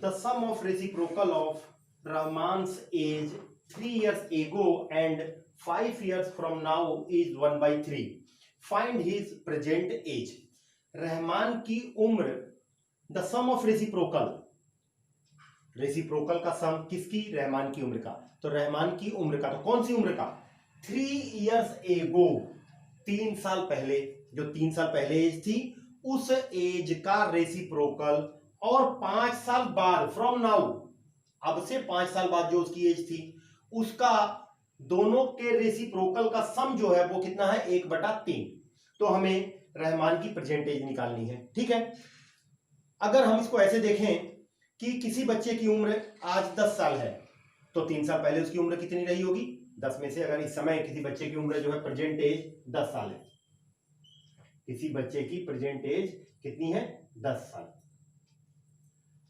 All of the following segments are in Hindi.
The sum of reciprocal of Rahman's age 3 years ago and 5 years from now is 1/3. Find his present age. Rahman की उम्र, the sum of reciprocal, reciprocal का सम किसकी? रहमान की उम्र का। तो रहमान की उम्र का, तो कौन सी उम्र का? 3 years ago, 3 साल पहले, जो 3 साल पहले एज थी उस एज का रेसिप्रोकल, और 5 साल बाद, फ्रॉम नाउ, अब से 5 साल बाद जो उसकी एज थी उसका, दोनों के रेसिप्रोकल का सम जो है वो कितना है? 1/3। तो हमें रहमान की प्रेजेंट एज निकालनी है। ठीक है, अगर हम इसको ऐसे देखें कि किसी बच्चे की उम्र आज 10 साल है, तो 3 साल पहले उसकी उम्र कितनी रही होगी? 10 में से अगर इस समय किसी बच्चे की उम्र जो है प्रेजेंट एज 10 साल है, किसी बच्चे की प्रेजेंट एज कितनी है? 10 साल।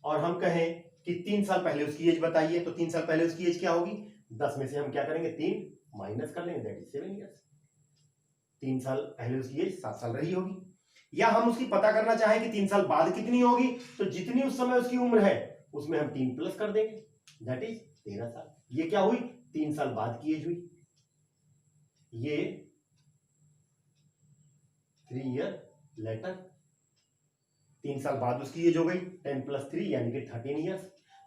और हम कहें कि 3 साल पहले उसकी एज बताइए, तो 3 साल पहले उसकी एज क्या होगी? 10 में से हम क्या करेंगे? 3 माइनस कर लेंगे, दैट इज 7 ईयर्स। 3 साल पहले उसकी एज 7 साल रही होगी। या हम उसकी पता करना चाहें कि 3 साल बाद कितनी होगी, तो जितनी उस समय उसकी उम्र है उसमें हम 3 प्लस कर देंगे, दैट इज 13 साल। ये क्या हुई? 3 साल बाद की एज हुई। ये 3 ईयर लेटर, 3 साल बाद उसकी एज हो गई 10 + 3 यानी कि 13 ईयर्स।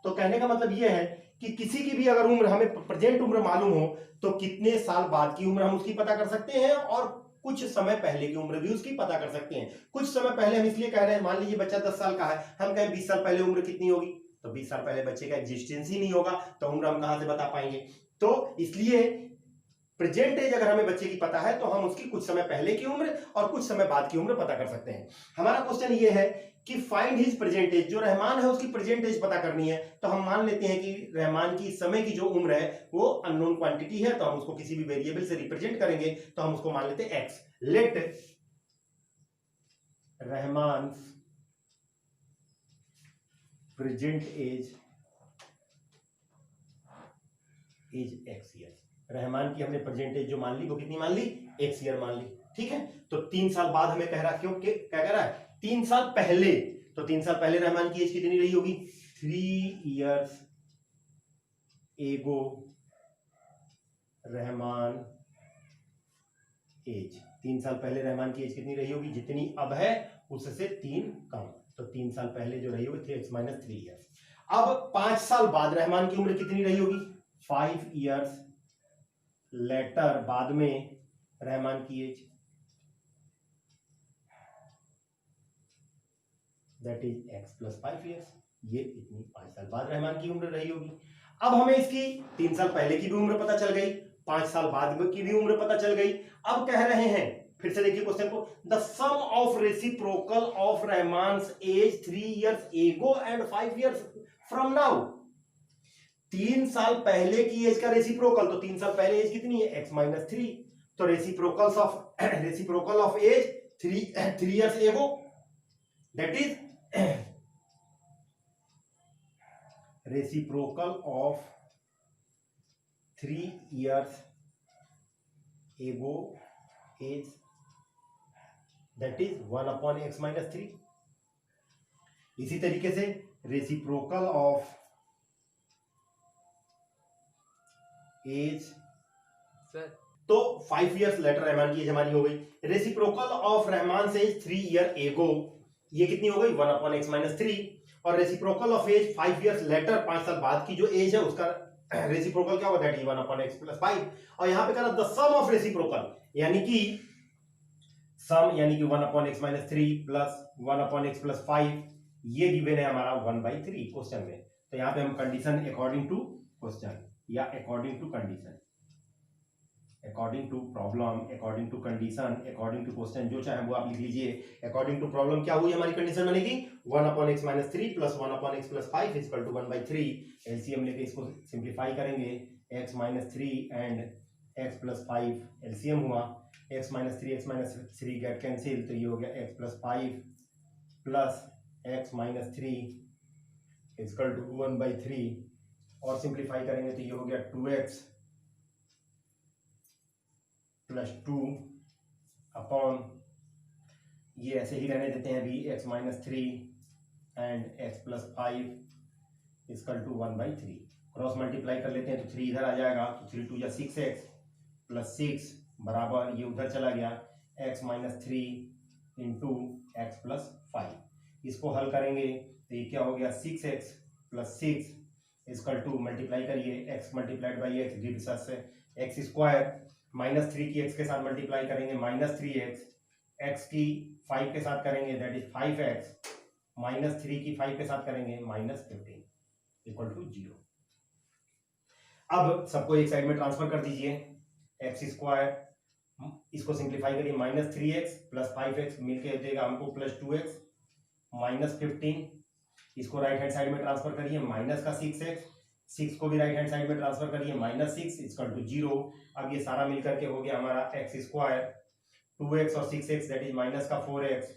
तो कहने का मतलब यह है कि किसी की भी अगर उम्र, हमें प्रेजेंट उम्र मालूम हो तो कितने साल बाद की उम्र हम उसकी पता कर सकते हैं, और कुछ समय पहले की उम्र भी उसकी पता कर सकते हैं। कुछ समय पहले हम इसलिए कह रहे हैं, मान लीजिए बच्चा 10 साल का है, हम कहें 20 साल पहले उम्र कितनी होगी, तो 20 साल पहले बच्चे का एग्जिस्टेंस ही नहीं होगा, तो उम्र हम कहां से बता पाएंगे? तो इसलिए प्रेजेंट एज अगर हमें बच्चे की पता है तो हम उसकी कुछ समय पहले की उम्र और कुछ समय बाद की उम्र पता कर सकते हैं। हमारा क्वेश्चन ये है कि फाइंड हिज प्रेजेंट एज, जो रहमान है उसकी प्रेजेंट एज पता करनी है। तो हम मान लेते हैं कि रहमान की समय की जो उम्र है वो अननोन क्वांटिटी है, तो हम उसको किसी भी वेरिएबल से रिप्रेजेंट करेंगे, तो हम उसको मान लेते हैं x. Let Rahman present age is x year. Rahman की हमने प्रेजेंट एज जो मान ली वो कितनी मान ली? एक्स ईयर मान ली। ठीक है, तो 3 साल बाद हमें कह रहा, क्यों क्या कह रहा है? 3 साल पहले, तो 3 साल पहले रहमान की एज कितनी रही होगी? 3 इयर्स एगो रहमान एज, 3 साल पहले रहमान की एज कितनी रही होगी? जितनी अब है उससे 3 कम, तो 3 साल पहले जो रही होगी x - 3 ईयर्स। अब 5 साल बाद रहमान की उम्र कितनी रही होगी? 5 इयर्स लेटर, बाद में रहमान की age, that is x + 5 years. ये इतनी 5 साल बाद रहमान की उम्र रही होगी। अब हमें इसकी 3 साल पहले की भी उम्र पता चल गई, 5 साल बाद की भी उम्र पता चल गई। अब कह रहे हैं, फिर से देखिए क्वेश्चन को, the sum of reciprocal of Rahman's age 3 years ago and 5 years from now. 3 साल पहले की एज का रेसिप्रोकल, तो 3 साल पहले एज कितनी है? x - 3। तो reciprocal of age 3 years ago, that is reciprocal of 3 years ago age, that is 1/x - 3। इसी तरीके से रेसिप्रोकल ऑफ एज सर, तो 5 इयर्स लेटर रहमान की एज हमारी हो गई। रेसिप्रोकल ऑफ रहमान से 3 ईयर एगो, ये कितनी हो गई? 1/x - 3। और reciprocal of age 5 years later, 5 साल बाद की जो एज है उसका रेसिप्रोकल क्या होगा? That is 1/x + 5। और यहां पे कह रहा द सम ऑफ रेसिप्रोकल, यानी कि सम, यानी कि 1/x - 3 प्लस 1/x + 5, ये गिवन है हमारा 1/3 क्वेश्चन में। तो यहां पे हम कंडीशन अकॉर्डिंग टू क्वेश्चन या according to condition, according to problem, according to condition, according to question, जो चाहे वो आप लिख लीजिए। अकॉर्डिंग टू प्रॉब्लम क्या हुई हमारी कंडीशन बनेगी? 1/x - 3 plus 1/x + 5 = 1/3। एलसीएम लेके इसको सिंप्लीफाई करेंगे, x - 3 एंड x + 5 एलसीएम हुआ, x - 3 x - 3 गेट कैंसिल, तो ये हो गया x + 5 प्लस x - 3 = 1/3, और सिंप्लीफाई करेंगे तो ये हो गया 2x + 2 अपॉन, ये ऐसे ही रहने देते हैं अभी, x - 3 and x + 5 equal to 1/3। Cross multiply कर लेते हैं तो 3 इधर आ जाएगा, तो 3 2 6x प्लस 6 बराबर ये उधर चला गया x minus 3 into x plus 5। इसको हल करेंगे तो ये क्या हो गया 6x plus 6 equal to multiply करिए x multiplied by x division से एक्स स्क्वायर माइनस 3 की x के साथ मल्टीप्लाई करेंगे माइनस 3x, x की 5 के साथ करेंगे दैट इज 5x माइनस 3 की 5 के साथ करेंगे माइनस 15 इक्वल टू 0। अब सबको एक साइड में ट्रांसफर कर दीजिए, एक्स स्क्वायर इसको सिंप्लीफाई करिए माइनस 3x प्लस 5x मिलके देगा हमको प्लस 2x माइनस 15। इसको राइट हैंड साइड में ट्रांसफर करिए माइनस का 6x, 6 को भी राइट हैंड साइड में ट्रांसफर करिए माइनस 6 इक्वल टू 0। अब ये सारा मिलकर के हो गया हमारा एक्स स्क्वायर 2x और 6x दैट इज माइनस का 4x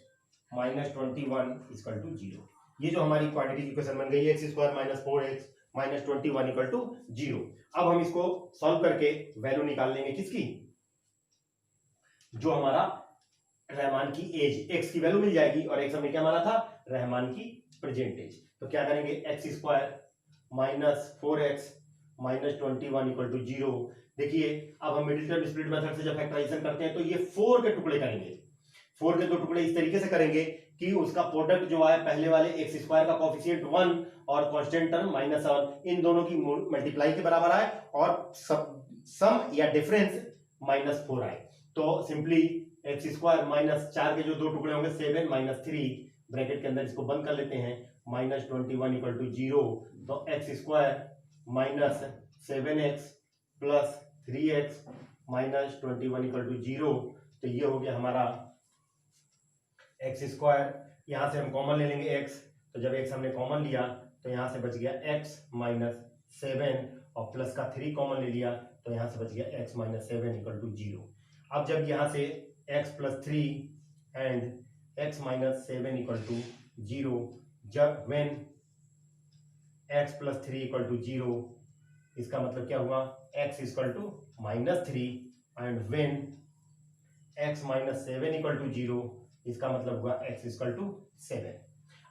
माइनस 21 इक्वल टू 0। ये जो हमारी क्वाड्रेटिक इक्वेशन बन गई है x square minus 4x minus 21 equal to 0। अब हम इसको सॉल्व करके वैल्यू निकाल लेंगे किसकी, जो हमारा रहमान की एज एक्स की वैल्यू मिल जाएगी और एक्स हमने क्या माना था रहमान की प्रेजेंट एज। तो क्या करेंगे x square minus 4x minus 21 equal to 0। देखिए अब हम मिडिल टर्म स्प्लिट मेथड से जब फैक्टराइजेशन करते हैं तो ये 4 के टुकड़े करेंगे, 4 के 2 टुकड़े इस तरीके से करेंगे कि उसका प्रोडक्ट जो है पहले वाले एक्स स्क्वायर का कोफिशिएंट 1 और कांस्टेंट टर्म -1 इन दोनों की मल्टीप्लाई के बराबर आए और सम या डिफरेंस -4 आए। तो सिंपली एक्स स्क्वायर माइनस 4 के जो 2 टुकड़े होंगे 7 माइनस 3 ब्रैकेट के अंदर इसको बंद कर लेते हैं माइनस 21 इक्वल टू 0। तो x square minus 7x plus 3x minus 21 equal to 0। तो ये हो गया हमारा एक्स स्क्वायर, यहां से हम कॉमन ले लेंगे x, तो जब x हमने कॉमन लिया तो यहां से बच गया x माइनस 7 और प्लस का 3 कॉमन ले लिया तो यहां से बच गया x माइनस 7 इक्वल टू 0। अब जब यहां से x plus 3 and x minus 7 equal to 0, जब when x plus 3 equal to 0 इसका मतलब क्या हुआ x equal to -3 and when x minus 7 equal to 0 इसका मतलब हुआ x इक्वल टू 7।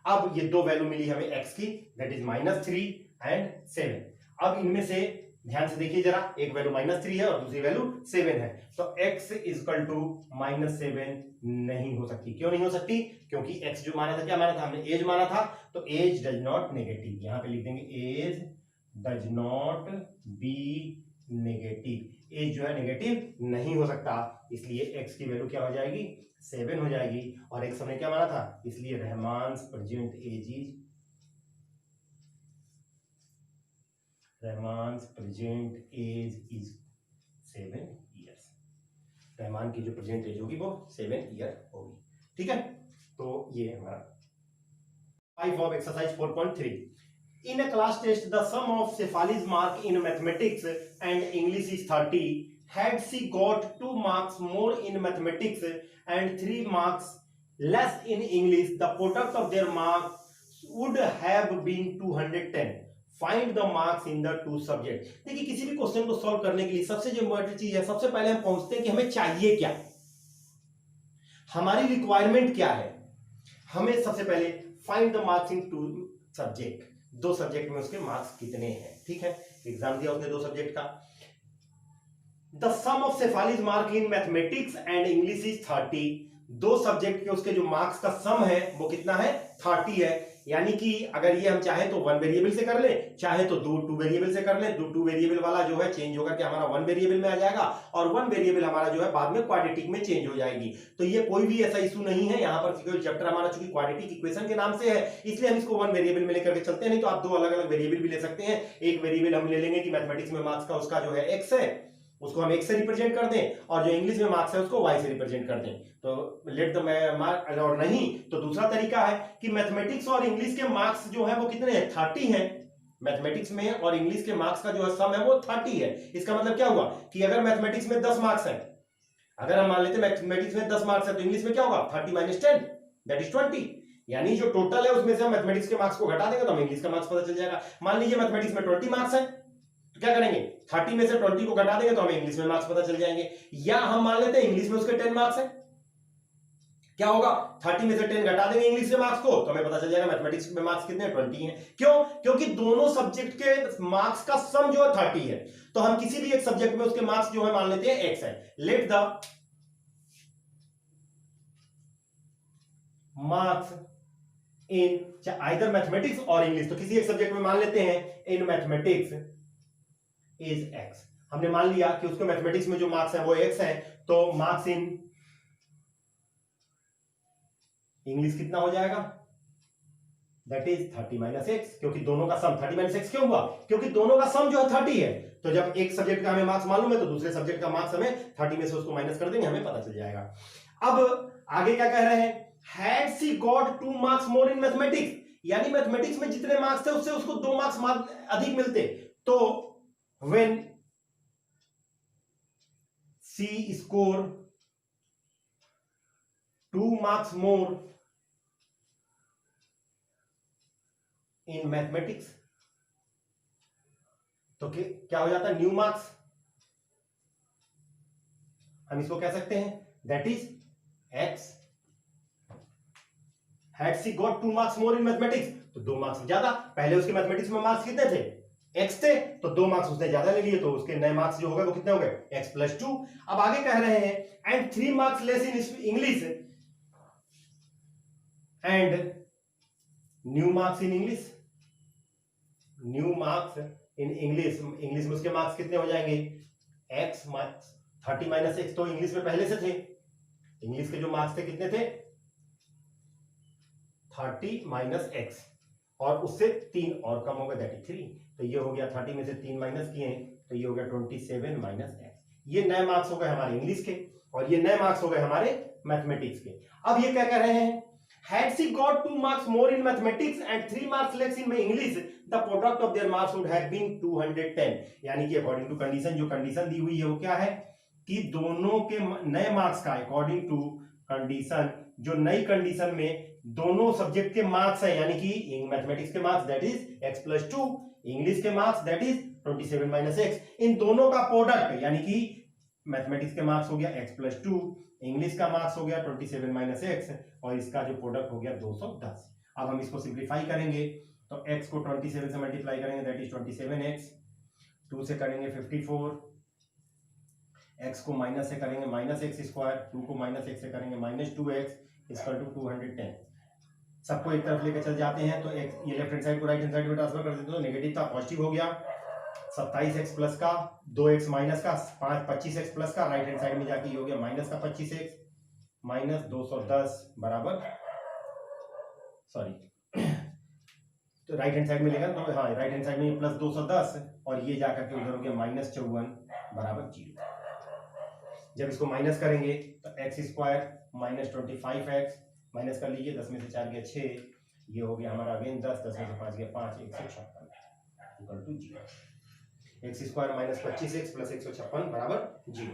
अब ये दो वैल्यू मिली हमें x की दैट इज -3 एंड 7। अब इनमें से ध्यान से देखिए जरा, एक वैल्यू -3 है और दूसरी वैल्यू 7 है, तो x इक्वल टू -7 नहीं हो सकती। क्यों नहीं हो सकती? क्योंकि x जो माना था, क्या माना था हमने, एज माना था, तो एज डज नॉट नेगेटिव, यहां पे लिख देंगे age does not be negative, age जो है नेगेटिव नहीं हो सकता, इसलिए x की वैल्यू क्या हो जाएगी 7 हो जाएगी। और x हमने क्या माना था, इसलिए Rahman's present age is, Rahman's present age is 7 years. Rahman की जो प्रेजेंट एज होगी वो 7 ईयर होगी। ठीक है, तो ये हमारा 5 of exercise 4.3. In a class test, the sum of Cephali's mark in mathematics and English is 30. Had she got 2 marks more in mathematics and 3 marks less in English, the product of their marks would have been 210. Find the marks in the 2 subjects. देखिए किसी भी क्वेश्चन को सॉल्व करने के लिए सबसे जो इम्पोर्टेंट चीज है, सबसे पहले हम पहुंचते हैं कि हमें चाहिए क्या, हमारी रिक्वायरमेंट क्या है। हमें सबसे पहले find the marks in 2 subject, 2 subject में उसके मार्क्स कितने हैं। ठीक है, एग्जाम दिया उसने 2 सब्जेक्ट का। The sum of Shefali's mark in mathematics and English is 30। 2 subject के उसके जो मार्क्स का सम है वो कितना है 30 है। यानी कि अगर ये हम चाहे तो 1 वेरिएबल से कर ले, चाहे तो 2 वेरिएबल से कर ले। 2 वेरिएबल वाला जो है चेंज होकर के हमारा 1 वेरिएबल में आ जाएगा और 1 वेरिएबल हमारा जो है बाद में क्वाड्रेटिक में चेंज हो जाएगी। तो ये कोई भी ऐसा इशू नहीं है। यहाँ पर चैप्टर हमारा चूंकि क्वाड्रेटिक इक्वेशन के नाम से है इसलिए हम इसको 1 वेरिएबल में लेकर के चलते हैं, नहीं तो आप 2 अलग अलग वेरिएबल भी ले सकते हैं। एक वेरिएबल हम ले लेंगे कि मैथमेटिक्स में मार्क्स का उसका जो है x है, उसको हम x से रिप्रेजेंट कर दें, और जो इंग्लिश में मार्क्स है उसको y से रिप्रेजेंट कर दें। तो लेट द मार्क, और नहीं तो दूसरा तरीका है कि मैथमेटिक्स और इंग्लिश के मार्क्स जो है वो कितने हैं 30 हैं। मैथमेटिक्स में और इंग्लिश के मार्क्स का जो है सम है वो 30 है। इसका मतलब क्या हुआ कि अगर मैथमेटिक्स में 10 मार्क्स है, अगर हम मान लेते हैं मैथमेटिक्स में 10 मार्क्स है तो इंग्लिश में क्या होगा 30 - 10 दैट इज 20। यानी जो टोटल है उसमें से हम मैथमेटिक्स के मार्क्स को घटा देंगे तो हमें इंग्लिश का मार्क्स पता चल जाएगा। मान लीजिए मैथमेटिक्स में 20 मार्क्स है तो क्या करेंगे 30 में से 20 को घटा देंगे तो हमें इंग्लिश में मार्क्स पता चल जाएंगे। या हम मान लेते हैं इंग्लिश में उसके 10 मार्क्स है, क्या होगा, 30 में से 10 घटा देंगे इंग्लिश के मार्क्स को तो हमें पता चल जाएगा मैथमेटिक्स में मार्क्स कितने हैं, 20 हैं। क्यों, क्योंकि दोनों सब्जेक्ट के मार्क्स का सम जो है 30 है, तो हम किसी भी एक सब्जेक्ट में उसके मार्क्स जो है मान लेते हैं x है। Let the marks in either mathematics और इंग्लिश, तो किसी एक सब्जेक्ट में मान लेते हैं इन मैथमेटिक्स इज x। हमने मान लिया कि उसके मैथमेटिक्स में जो मार्क्स है वो x है, तो मार्क्स इन इंग्लिश कितना हो जाएगा, दैट इज 30 माइनस एक्स, क्योंकि दोनों का सम 30 माइनस एक्स क्यों हुआ, क्योंकि दोनों का सम जो है 30 है, तो जब एक सब्जेक्ट का हमें मार्क्स मालूम है तो दूसरे सब्जेक्ट का मार्क्स हमें 30 में से उसको माइनस कर देंगे, हमें पता चल जाएगा। अब आगे क्या कह रहे हैं, had she got 2 marks more in mathematics, यानी मैथमेटिक्स में जितने मार्क्स थे उससे उसको 2 मार्क्स अधिक मिलते, तो when she score 2 marks more in mathematics, तो क्या हो जाता है, न्यू मार्क्स, हम इसको कह सकते हैं that is x. Had she got 2 marks more in mathematics, तो 2 मार्क्स ज्यादा, पहले उसके मैथमेटिक्स में मार्क्स कितने थे, एक्स थे, तो 2 मार्क्स उसने ज्यादा ले लिए, तो उसके नए मार्क्स जो हो गए वो कितने हो गए, एक्स प्लस 2। अब आगे कह रहे हैं and 3 marks less in English and new marks in English, new marks in English, English में उसके मार्क्स कितने हो जाएंगे, एक्स मार्क्स 30 माइनस एक्स, तो इंग्लिश में पहले से थे, इंग्लिश के जो मार्क्स थे कितने थे 30 माइनस एक्स, और उससे 3 और कम हो गए दैट इज 3, तो ये हो गया 30 में से 3 माइनस किए तो ये हो गया 27 माइनस एक्स। ये नए मार्क्स हो गए हमारे इंग्लिश के और ये नए मार्क्स हो गए हमारे मैथमेटिक्स के। अब ये क्या कह रहे हैं, had she got 2 marks more in mathematics and 3 marks less in English, the product of their marks would have been 210, यानी कि अकॉर्डिंग टू कंडीशन, जो कंडीशन दी हुई है वो क्या है कि दोनों के नए मार्क्स का अकॉर्डिंग टू कंडीशन, जो नई कंडीशन में दोनों सब्जेक्ट के मार्क्स है, यानी कि मैथमेटिक्स के marks that is x plus 2, English के marks that is 27 minus x, इन दोनों का प्रोडक्ट यानी कि मैथमेटिक्स के मार्क्स हो गया x प्लस 2, इंग्लिश का मार्क्स हो गया 27 माइनस एक्स, और इसका जो प्रोडक्ट हो गया 210। अब हम इसको सिंप्लीफाई करेंगे तो x को 27 से मल्टीप्लाई करेंगे दैट इज 27x, 2 से करेंगे 54, x को माइनस से करेंगे माइनस एक्स स्क्वायर, 2 को माइनस एक्स से करेंगे माइनस 2x इक्वल टू 210। सबको एक तरफ लेकर चल जाते हैं तो x, ये लेफ्ट हैंड साइड को राइट हैंड साइड में ट्रांसफर कर देते हैं तो नेगेटिव था पॉजिटिव हो गया, 27x प्लस का 2x माइनस का 25x प्लस का, राइट हैंड साइड में जाके ये हो गया माइनस का 25x माइनस 210 बराबर, सॉरी तो राइट हैंड साइड में लेगा तो हाँ राइट हैंड साइड में प्लस 210 और ये जाकर के उधर हो गया माइनस 54 बराबर 0। जब इसको माइनस करेंगे तो x square minus 25x minus कर लीजिए, 10 में से 4 गया 6, ये हो गया हमारा अगेन 10, 10 में से 5 गया 5, 156 equal to 0। X square minus 25x plus 156 बराबर 0।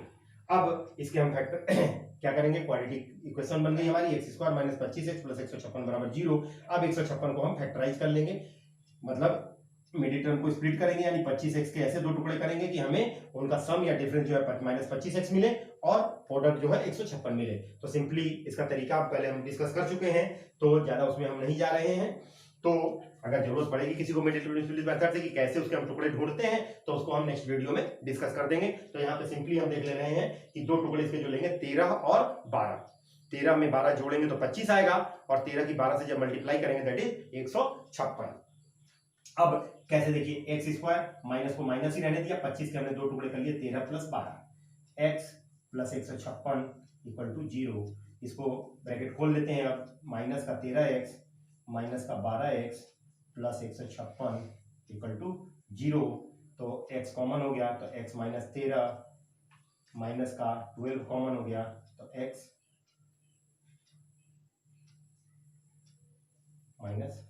अब इसके हम फैक्टर क्या करेंगे, क्वाड्रेटिक इक्वेशन बन गई हमारी, x square minus 25x plus 156 बराबर 0। अब 156 को हम फैक्टराइज कर लेंगे, मतलब मिडिल टर्म को स्प्लिट करेंगे, यानी 25x के ऐसे दो टुकड़े करेंगे कि हमें उनका सम या डिफरेंस जो है माइनस 25x मिले और प्रोडक्ट जो है 156 मिले। तो सिंपली इसका तरीका पहले हम डिस्कस कर चुके हैं तो ज्यादा उसमें हम नहीं जा रहे हैं। तो अगर जरूरत पड़ेगी किसी को मिडिल टर्म स्प्लिट मेथड से कि कैसे उसके हम टुकड़े ढूंढते हैं तो उसको हम नेक्स्ट वीडियो में डिस्कस कर देंगे। तो यहाँ पे सिंपली हम देख ले रहे हैं कि दो टुकड़े इसके जो लेंगे 13 और 12, 13 में 12 जोड़ेंगे तो 25 आएगा और 13 की 12 से जब मल्टीप्लाई करेंगे दैट इज 156। अब कैसे देखिए, एक्स स्क्वायर माइनस को माइनस ही रहने दिया, 25 के हमने दो टुकड़े कर लिए 13 plus 12, x plus 156 equal to 0। इसको ब्रैकेट खोल लेते हैं, अब माइनस का 13x माइनस का 12x प्लस 156 इक्वल टू 0। तो x कॉमन हो गया तो x माइनस 13 माइनस का 12 कॉमन हो गया तो x माइनस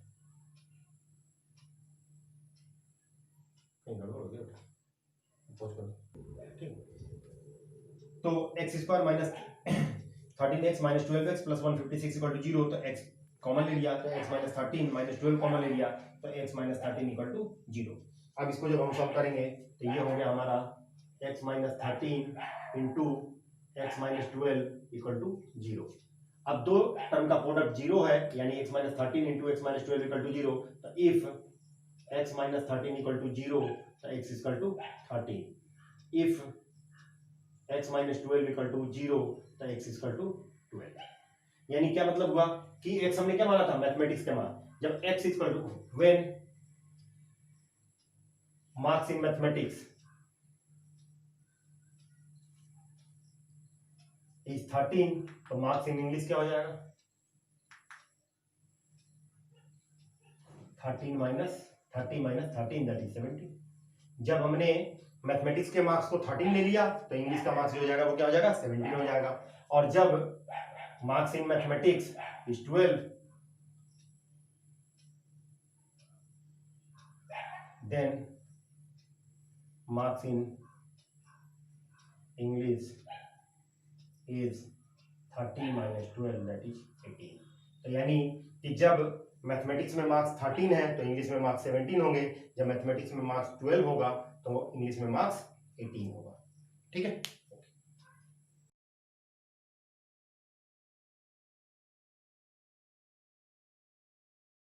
तो x square minus 13x minus 12x plus 156 equal to 0। तो x कॉमन ले लिया तो x माइनस 13 माइनस 12 कॉमन ले लिया तो x माइनस 13 इक्वल टू 0। अब इसको जब हम सॉल्व करेंगे तो ये हो गया हमारा x minus 13 into x minus 12 equal to 0। अब दो टर्म का प्रोडक्ट 0 है, यानी x minus 13 into x minus 12 equal to 0। तो if x minus 13 equal to 0 तो x equal to 13। If x minus 12 equal to 0 तो x इक्वल टू 12। यानी क्या मतलब हुआ कि x हमने क्या माना था मैथमेटिक्स के मान, जब x equal to when marks in mathematics is 13 तो मार्क्स इन इंग्लिश क्या हो जाएगा 30 माइनस 13 दैट इज 17। जब हमने मैथमेटिक्स के मार्क्स को 13 ले लिया तो इंग्लिश का मार्क्स हो जाएगा वो क्या हो जाएगा 17 हो जाएगा। और जब marks in mathematics is 12 then marks in English is 30 minus 12 that is 18। तो यानी कि जब मैथमेटिक्स में मार्क्स 13 है तो इंग्लिश में मार्क्स 17 होंगे, जब मैथमेटिक्स में मार्क्स 12 होगा तो इंग्लिश में मार्क्स 18 होगा। ठीक है।